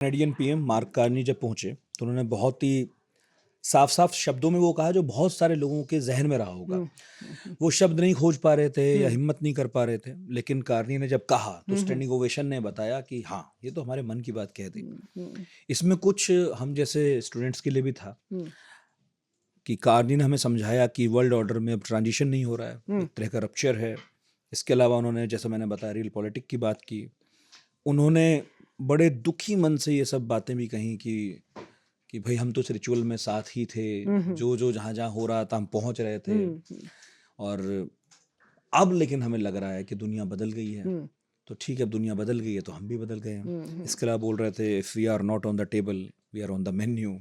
Canadian PM mark Carney जब पहुंचे तो उन्होंने बहुत ही साफ साफ शब्दों में वो कहा जो बहुत सारे लोगों के जहन में रहा होगा। वो शब्द नहीं खोज पा रहे थे या हिम्मत नहीं कर पा रहे थे, लेकिन कार्नी ने जब कहा तो स्टैंडिंग ओवेशन ने बताया कि हाँ, ये तो हमारे मन की बात कह दी। इसमें कुछ हम जैसे स्टूडेंट्स के लिए भी था कि कार्नी ने हमें समझाया कि वर्ल्ड ऑर्डर में अब ट्रांजिशन नहीं हो रहा है, एक तरह का रप्चर है। इसके अलावा उन्होंने, जैसे मैंने बताया, रियल पॉलिटिक की बात की। उन्होंने बड़े दुखी मन से ये सब बातें भी कही कि भाई हम तो इस रिचुअल में साथ ही थे, जो जो जहाँ जहाँ हो रहा था हम पहुँच रहे थे, और अब लेकिन हमें लग रहा है कि दुनिया बदल गई है। तो ठीक है, अब दुनिया बदल गई है तो हम भी बदल गए हैं। इसके अलावा बोल रहे थे if we are not on the table we are on the menu.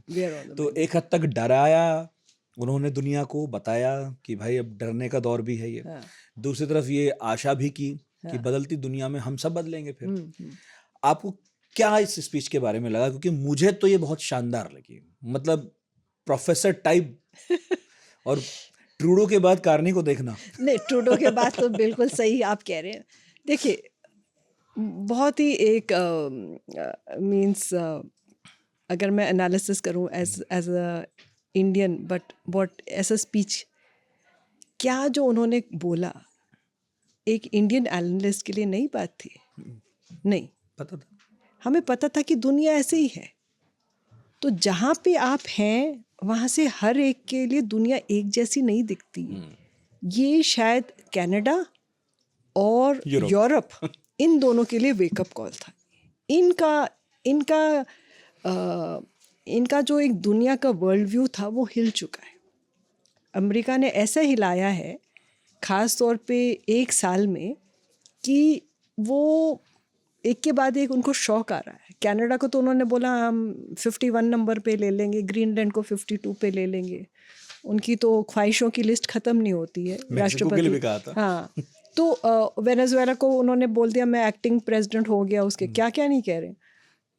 तो एक हद तक डराया उन्होंने दुनिया को, बताया कि भाई अब डरने का दौर भी है ये। दूसरी तरफ ये आशा भी की कि बदलती दुनिया में हम सब बदलेंगे फिर। आपको क्या इस स्पीच के बारे में लगा? क्योंकि मुझे तो ये बहुत शानदार लगी, मतलब प्रोफेसर टाइप। और ट्रूडो के बाद कार्नी को देखना। नहीं, ट्रूडो के बाद तो बिल्कुल सही आप कह रहे हैं। देखिए, बहुत ही एक मींस अगर मैं एनालिसिस करूं as a Indian, but what as a speech, क्या जो उन्होंने बोला एक इंडियन एनालिस्ट के लिए नई बात थी? नहीं, पता था, हमें पता था कि दुनिया ऐसे ही है। तो जहाँ पे आप हैं वहाँ से हर एक के लिए दुनिया एक जैसी नहीं दिखती। ये शायद कनाडा और यूरोप इन दोनों के लिए वेकअप कॉल था। इनका जो एक दुनिया का वर्ल्ड व्यू था वो हिल चुका है। अमेरिका ने ऐसा हिलाया है ख़ास तौर पे एक साल में कि वो एक के बाद एक उनको शौक आ रहा है। कनाडा को तो उन्होंने बोला हम 51 नंबर पे ले लेंगे, ग्रीनलैंड को 52 पे ले लेंगे। उनकी तो ख्वाहिशों की लिस्ट ख़त्म नहीं होती है। राष्ट्रपति भी कहा था। हाँ, तो वेनेजुएला को उन्होंने बोल दिया मैं एक्टिंग प्रेसिडेंट हो गया उसके, क्या क्या नहीं कह रहे।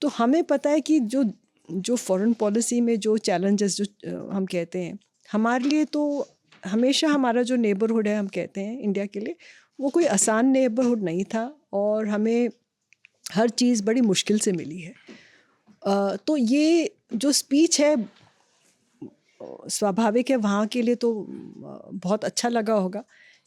तो हमें पता है कि जो फॉरेन पॉलिसी में जो चैलेंजेस जो हम कहते हैं, हमारे लिए तो हमेशा हमारा जो नेबरहुड है हम कहते हैं इंडिया के लिए, वो कोई आसान नेबरहुड नहीं था और हमें हर चीज़ बड़ी मुश्किल से मिली है। तो ये जो स्पीच है स्वाभाविक है वहाँ के लिए तो बहुत अच्छा लगा होगा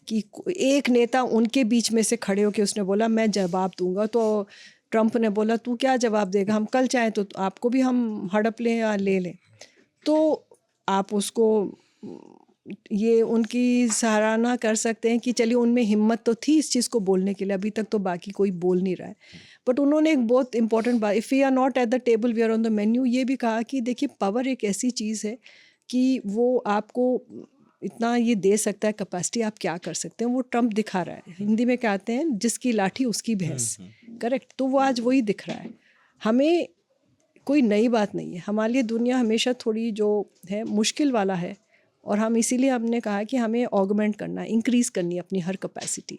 कि एक नेता उनके बीच में से खड़े होकर उसने बोला मैं जवाब दूंगा। तो ट्रंप ने बोला तू क्या जवाब देगा, हम कल चाहें तो आपको भी हम हड़प लें या ले लें। तो आप उसको ये उनकी सराहना कर सकते हैं कि चलिए उनमें हिम्मत तो थी इस चीज़ को बोलने के लिए। अभी तक तो बाकी कोई बोल नहीं रहा है, बट उन्होंने एक बहुत इंपॉर्टेंट बात, if we are not at the table we are on the menu, ये भी कहा कि देखिए पावर एक ऐसी चीज़ है कि वो आपको इतना ये दे सकता है कैपेसिटी, आप क्या कर सकते हैं वो ट्रंप दिखा रहा है। हिंदी में कहते हैं जिसकी लाठी उसकी भैंस, करेक्ट। तो वो आज वही दिख रहा है। हमें कोई नई बात नहीं है, हमारे लिए दुनिया हमेशा थोड़ी जो है मुश्किल वाला है और हम इसीलिए हमने कहा कि हमें ऑगमेंट करना, इंक्रीज़ करनी अपनी हर कैपेसिटी।